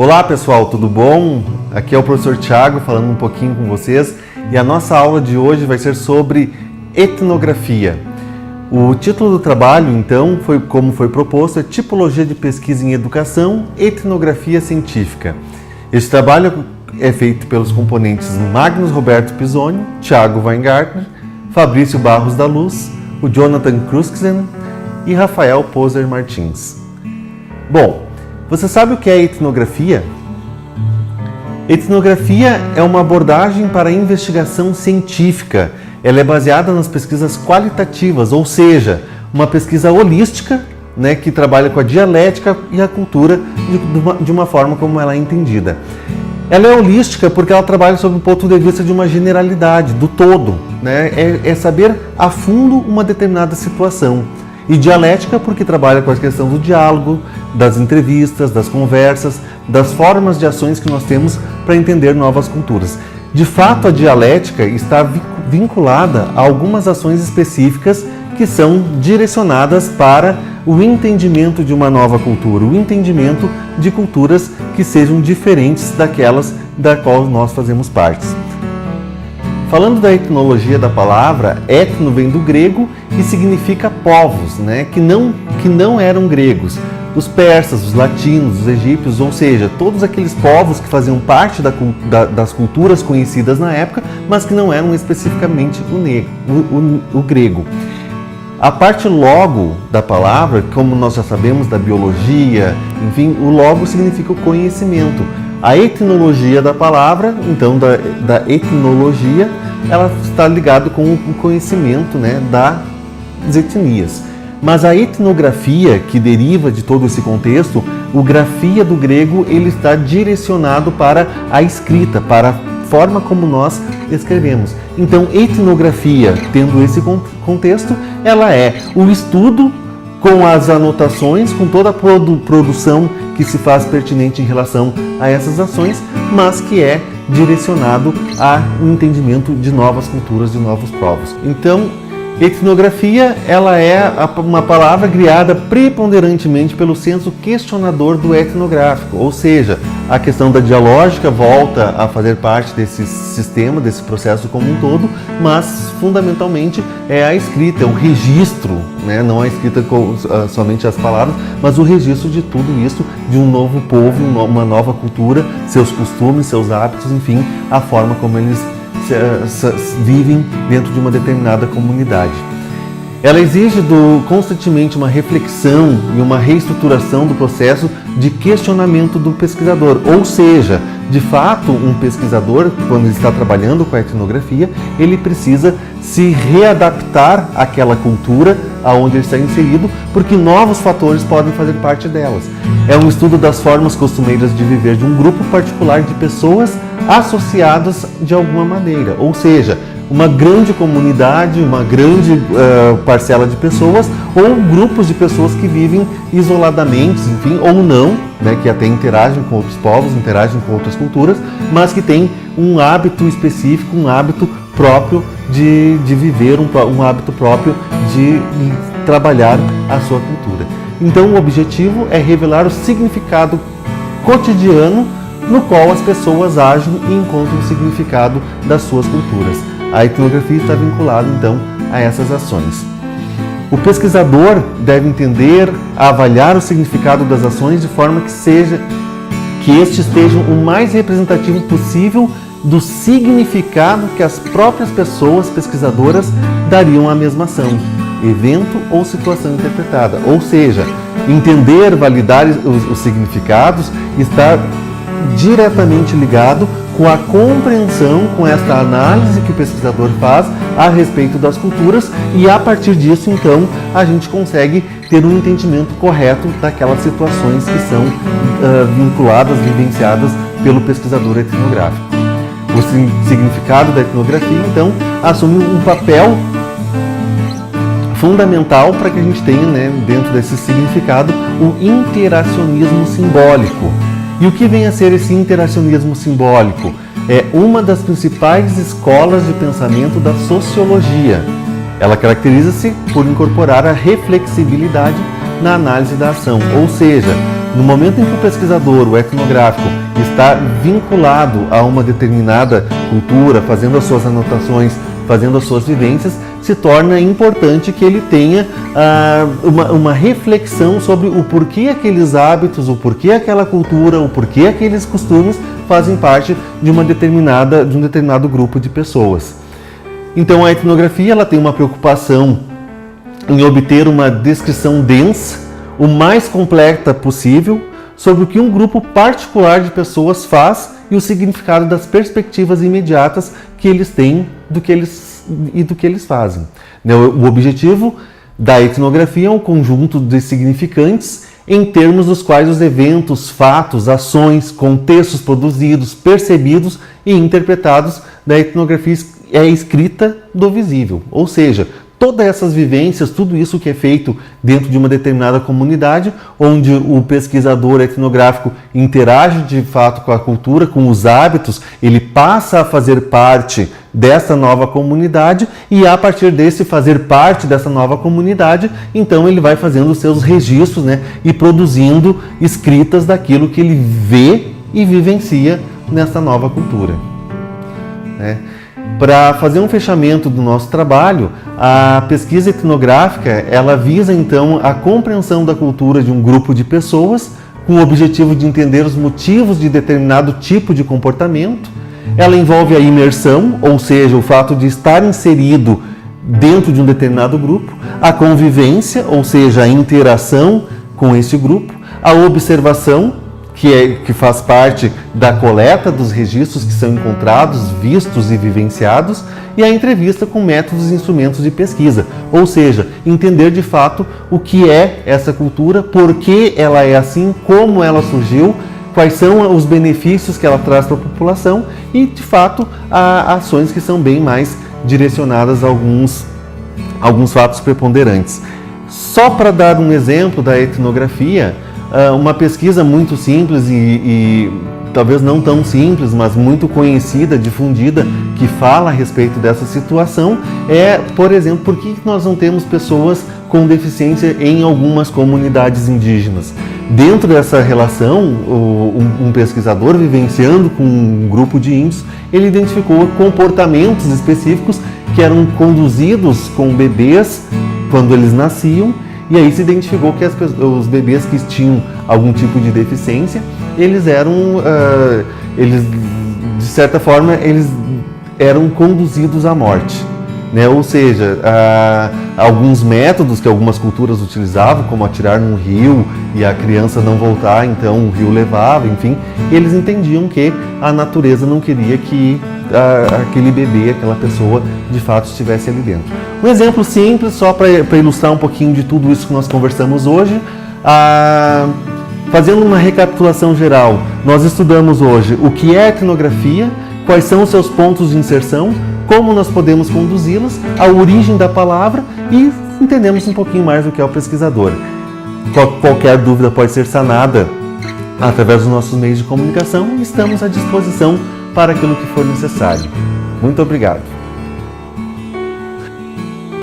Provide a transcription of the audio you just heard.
Olá pessoal, tudo bom? Aqui é o professor Thiago falando um pouquinho com vocês e a nossa aula de hoje vai ser sobre etnografia. O título do trabalho, então, como foi proposto, é Tipologia de Pesquisa em Educação, Etnografia Científica. Esse trabalho é feito pelos componentes Magnus Roberto Pisoni, Thiago Weingartner, Fabrício Barros da Luz, o Jonathan Krusksen e Rafael Poser Martins. Bom, você sabe o que é etnografia? Etnografia é uma abordagem para a investigação científica. Ela é baseada nas pesquisas qualitativas, ou seja, uma pesquisa holística, que trabalha com a dialética e a cultura de uma forma como ela é entendida. Ela é holística porque ela trabalha sob o ponto de vista de uma generalidade, do todo, É saber a fundo uma determinada situação. E dialética porque trabalha com a questão do diálogo, das entrevistas, das conversas, das formas de ações que nós temos para entender novas culturas. De fato, a dialética está vinculada a algumas ações específicas que são direcionadas para o entendimento de uma nova cultura, o entendimento de culturas que sejam diferentes daquelas da qual nós fazemos parte. Falando da etnologia da palavra, etno vem do grego e significa povos, que não eram gregos. Os persas, os latinos, os egípcios, ou seja, todos aqueles povos que faziam parte das culturas conhecidas na época, mas que não eram especificamente o grego. A parte logo da palavra, como nós já sabemos da biologia, enfim, o logo significa o conhecimento. A etnologia da palavra, então da etnologia, ela está ligada com o conhecimento das etnias. Mas a etnografia, que deriva de todo esse contexto, o grafia do grego, ele está direcionado para a escrita, para a forma como nós escrevemos. Então, etnografia, tendo esse contexto, ela é o estudo com as anotações, com toda a produção que se faz pertinente em relação a essas ações, mas que é direcionado ao entendimento de novas culturas, de novos povos. Então, etnografia, ela é uma palavra criada preponderantemente pelo senso questionador do etnográfico, ou seja, a questão da dialógica volta a fazer parte desse sistema, desse processo como um todo, mas fundamentalmente é a escrita, é o registro, não a escrita com somente as palavras, mas o registro de tudo isso, de um novo povo, uma nova cultura, seus costumes, seus hábitos, enfim, a forma como eles vivem dentro de uma determinada comunidade. Ela exige constantemente uma reflexão e uma reestruturação do processo de questionamento do pesquisador, ou seja, de fato, um pesquisador, quando ele está trabalhando com a etnografia, ele precisa se readaptar àquela cultura aonde ele está inserido, porque novos fatores podem fazer parte delas. É um estudo das formas costumeiras de viver de um grupo particular de pessoas associadas de alguma maneira, ou seja, uma grande comunidade, uma grande parcela de pessoas ou grupos de pessoas que vivem isoladamente, enfim, ou não, que até interagem com outros povos, interagem com outras culturas, mas que têm um hábito específico, um hábito próprio de viver, um hábito próprio de trabalhar a sua cultura. Então, o objetivo é revelar o significado cotidiano no qual as pessoas agem e encontram o significado das suas culturas. A etnografia está vinculada, então, a essas ações. O pesquisador deve entender, avaliar o significado das ações de forma que este esteja o mais representativo possível do significado que as próprias pessoas pesquisadoras dariam à mesma ação, evento ou situação interpretada. Ou seja, entender, validar os significados está diretamente ligado com a compreensão, com esta análise que o pesquisador faz a respeito das culturas e a partir disso, então, a gente consegue ter um entendimento correto daquelas situações que são vinculadas, vivenciadas pelo pesquisador etnográfico. O significado da etnografia, então, assume um papel fundamental para que a gente tenha, dentro desse significado, o interacionismo simbólico. E o que vem a ser esse interacionismo simbólico? É uma das principais escolas de pensamento da sociologia. Ela caracteriza-se por incorporar a reflexibilidade na análise da ação, ou seja, No momento em que o pesquisador, o etnográfico, está vinculado a uma determinada cultura, fazendo as suas anotações, fazendo as suas vivências, se torna importante que ele tenha uma reflexão sobre o porquê aqueles hábitos, o porquê aquela cultura, o porquê aqueles costumes fazem parte de um determinado grupo de pessoas. Então a etnografia ela tem uma preocupação em obter uma descrição densa, o mais completa possível, sobre o que um grupo particular de pessoas faz e o significado das perspectivas imediatas que eles têm do que eles fazem. O objetivo da etnografia é um conjunto de significantes em termos dos quais os eventos, fatos, ações, contextos produzidos, percebidos e interpretados da etnografia é escrita do visível, ou seja, todas essas vivências, tudo isso que é feito dentro de uma determinada comunidade, onde o pesquisador etnográfico interage de fato com a cultura, com os hábitos, ele passa a fazer parte dessa nova comunidade e a partir desse fazer parte dessa nova comunidade, então ele vai fazendo os seus registros, e produzindo escritas daquilo que ele vê e vivencia nessa nova cultura. Para fazer um fechamento do nosso trabalho, a pesquisa etnográfica ela visa então a compreensão da cultura de um grupo de pessoas com o objetivo de entender os motivos de determinado tipo de comportamento. Ela envolve a imersão, ou seja, o fato de estar inserido dentro de um determinado grupo, a convivência, ou seja, a interação com esse grupo, a observação, que faz parte da coleta dos registros que são encontrados, vistos e vivenciados, e a entrevista com métodos e instrumentos de pesquisa, ou seja, entender de fato o que é essa cultura, por que ela é assim, como ela surgiu, quais são os benefícios que ela traz para a população e, de fato, ações que são bem mais direcionadas a alguns fatos preponderantes. Só para dar um exemplo da etnografia, uma pesquisa muito simples e talvez não tão simples, mas muito conhecida, difundida, que fala a respeito dessa situação é, por exemplo, por que nós não temos pessoas com deficiência em algumas comunidades indígenas. Dentro dessa relação, um pesquisador vivenciando com um grupo de índios, ele identificou comportamentos específicos que eram conduzidos com bebês quando eles nasciam. E aí se identificou que os bebês que tinham algum tipo de deficiência, eles de certa forma, eles eram conduzidos à morte. Ou seja, alguns métodos que algumas culturas utilizavam, como atirar num rio e a criança não voltar, então o rio levava, enfim, eles entendiam que a natureza não queria que aquele bebê, aquela pessoa, de fato estivesse ali dentro. Um exemplo simples, só para ilustrar um pouquinho de tudo isso que nós conversamos hoje. Fazendo uma recapitulação geral, nós estudamos hoje o que é etnografia, quais são os seus pontos de inserção, como nós podemos conduzi-los, a origem da palavra e entendemos um pouquinho mais do que é o pesquisador. Qualquer dúvida pode ser sanada através dos nossos meios de comunicação e estamos à disposição para aquilo que for necessário. Muito obrigado.